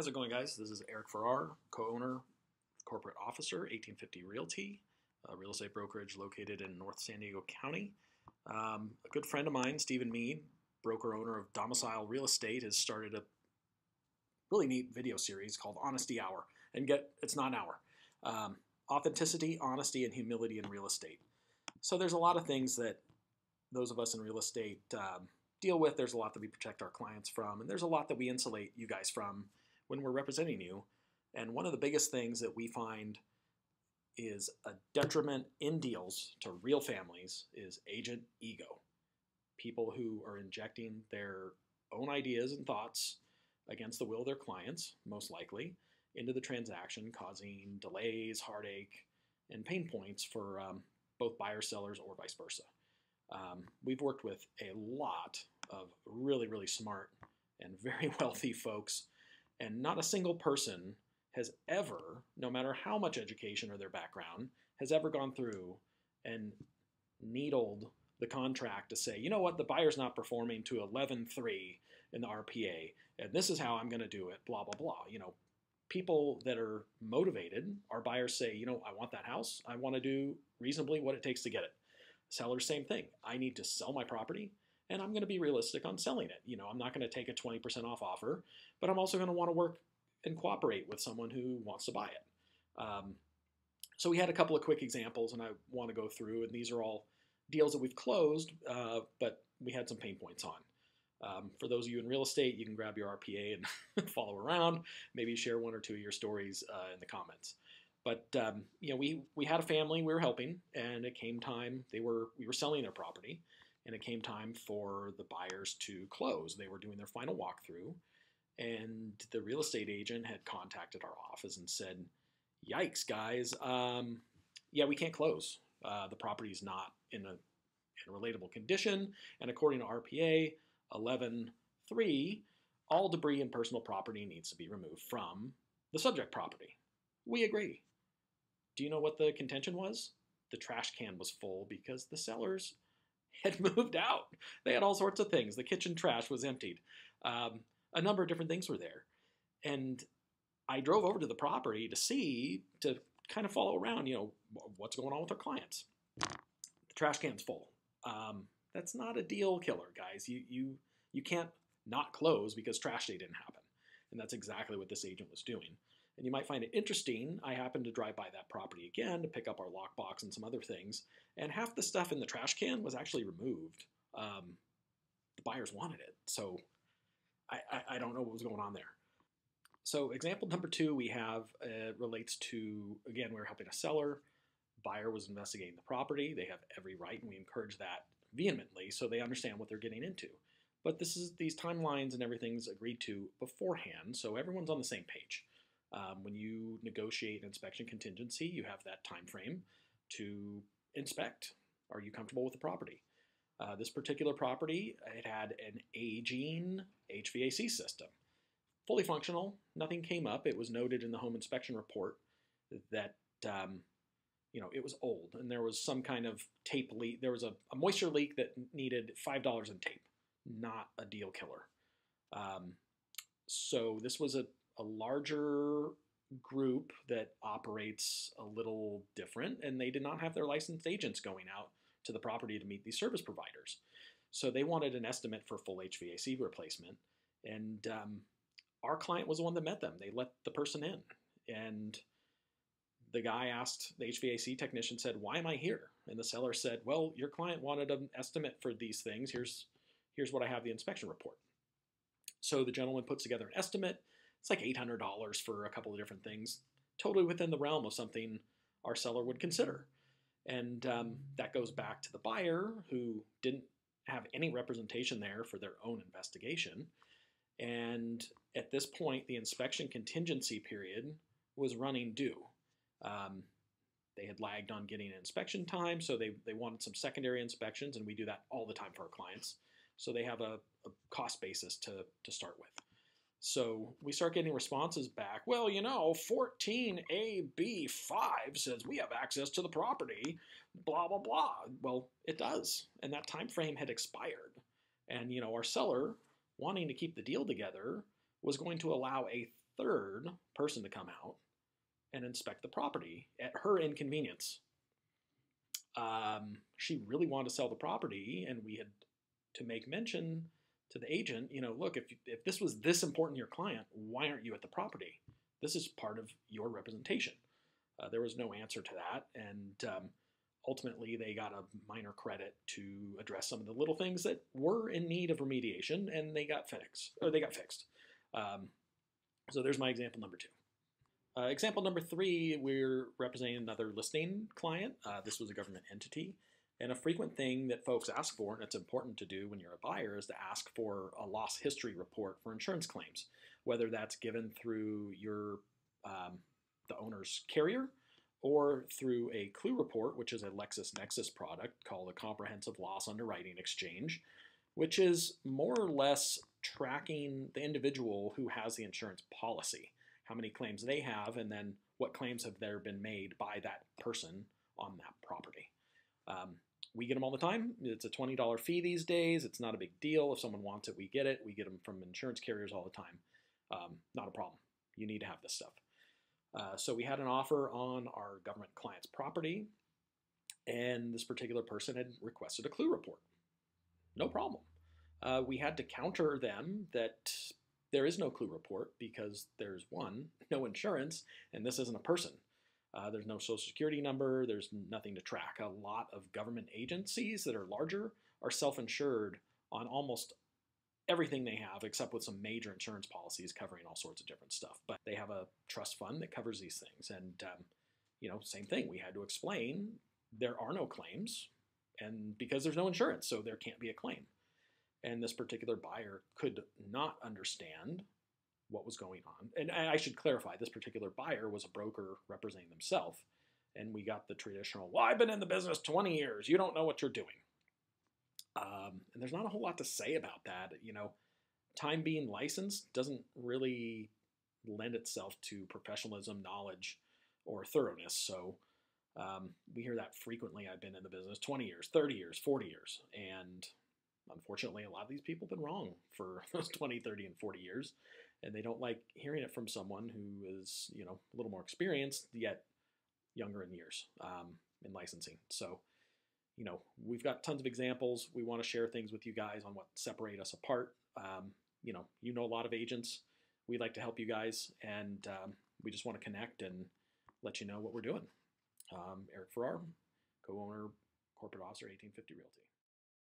How's it going, guys? This is Eric Farrar, co-owner, corporate officer, 1850 Realty, a real estate brokerage located in North San Diego County. A good friend of mine, Stephen Meade, broker-owner of Domicile Real Estate, has started a really neat video series called Honesty Hour. And it's not an hour. Authenticity, honesty, and humility in real estate. So there's a lot of things that those of us in real estate deal with. There's a lot that we protect our clients from, and there's a lot that we insulate you guys from when we're representing you. And one of the biggest things that we find is a detriment in deals to real families is agent ego. People who are injecting their own ideas and thoughts against the will of their clients, most likely, into the transaction, causing delays, heartache, and pain points for both buyers, sellers, or vice versa. We've worked with a lot of really, really smart and very wealthy folks, and not a single person has ever, no matter how much education or their background, has ever gone through and needled the contract to say, you know what, the buyer's not performing to 11.3 in the RPA, and this is how I'm going to do it, blah, blah, blah. You know, people that are motivated, our buyers say, you know, I want that house. I want to do reasonably what it takes to get it. Sellers, same thing. I need to sell my property, and I'm going to be realistic on selling it. You know, I'm not going to take a 20% off offer, but I'm also going to want to work and cooperate with someone who wants to buy it. So we had a couple of quick examples, and I want to go through, and these are all deals that we've closed, but we had some pain points on. For those of you in real estate, you can grab your RPA and follow around. Maybe share one or two of your stories in the comments. But you know, we had a family we were helping, and it came time we were selling their property, and it came time for the buyers to close. They were doing their final walkthrough, and the real estate agent had contacted our office and said, "Yikes, guys! Yeah, we can't close. The property's not in a relatable condition, and according to RPA 11.3, all debris and personal property needs to be removed from the subject property." We agree. Do you know what the contention was? The trash can was full because the sellers had moved out. They had all sorts of things. The kitchen trash was emptied. A number of different things were there. And I drove over to the property to kind of follow around, you know, what's going on with our clients. The trash can's full. That's not a deal killer, guys. You can't not close because trash day didn't happen. And that's exactly what this agent was doing. And you might find it interesting, I happened to drive by that property again to pick up our lockbox and some other things, and half the stuff in the trash can was actually removed. The buyers wanted it, so I don't know what was going on there. So example number 2 we have relates to, again, we were helping a seller. Buyer was investigating the property. They have every right, and we encourage that vehemently so they understand what they're getting into. But these timelines and everything's agreed to beforehand, so everyone's on the same page. When you negotiate an inspection contingency, you have that time frame to inspect. Are you comfortable with the property? This particular property, it had an aging HVAC system. Fully functional, nothing came up. It was noted in the home inspection report that you know, it was old, and there was some kind of tape leak. There was a moisture leak that needed $5 in tape. Not a deal killer. So this was a larger group that operates a little different, and they did not have their licensed agents going out to the property to meet these service providers. So they wanted an estimate for full HVAC replacement, and our client was the one that met them. They let the person in, and the guy asked, the HVAC technician said, "Why am I here?" And the seller said, "Well, your client wanted an estimate for these things. Here's what I have, the inspection report." So the gentleman puts together an estimate. It's like $800 for a couple of different things, totally within the realm of something our seller would consider. And that goes back to the buyer, who didn't have any representation there for their own investigation. And at this point, the inspection contingency period was running due. They had lagged on getting an inspection time, so they wanted some secondary inspections, and we do that all the time for our clients. So they have a cost basis to start with. So we start getting responses back. Well, you know, 14AB5 says we have access to the property, blah, blah, blah. Well, it does. And that time frame had expired. And, you know, our seller, wanting to keep the deal together, was going to allow a third person to come out and inspect the property at her inconvenience. She really wanted to sell the property, and we had to make mention to the agent, look, if this was this important to your client, why aren't you at the property? This is part of your representation. There was no answer to that, and ultimately they got a minor credit to address some of the little things that were in need of remediation, and they got fixed. So there's my example number 2. Example number 3, we're representing another listing client. This was a government entity. And a frequent thing that folks ask for, and it's important to do when you're a buyer, is to ask for a loss history report for insurance claims, whether that's given through the owner's carrier or through a Clue report, which is a LexisNexis product called a Comprehensive Loss Underwriting Exchange, which is more or less tracking the individual who has the insurance policy, how many claims they have, and then what claims have there been made by that person on that property. We get them all the time. It's a $20 fee these days. It's not a big deal. If someone wants it, we get it. We get them from insurance carriers all the time. Not a problem. You need to have this stuff. So we had an offer on our government client's property, and this particular person had requested a Clue report. No problem. We had to counter them that there is no Clue report because there's no insurance, and this isn't a person. There's no social security number. There's nothing to track. A lot of government agencies that are larger are self-insured on almost everything they have, except with some major insurance policies covering all sorts of different stuff. But they have a trust fund that covers these things. And, same thing. We had to explain there are no claims, and because there's no insurance, so there can't be a claim. And this particular buyer could not understand what was going on. And I should clarify, this particular buyer was a broker representing themselves, and we got the traditional, well, I've been in the business 20 years. You don't know what you're doing. And there's not a whole lot to say about that. Time being licensed doesn't really lend itself to professionalism, knowledge, or thoroughness. So we hear that frequently. I've been in the business 20 years, 30 years, 40 years. And unfortunately, a lot of these people have been wrong for those 20, 30, and 40 years. And they don't like hearing it from someone who is, a little more experienced, yet younger in years in licensing. So, we've got tons of examples. We want to share things with you guys on what separate us apart. You know a lot of agents. We'd like to help you guys, and we just want to connect and let you know what we're doing. Eric Farrar, co-owner, corporate officer, 1850 Realty.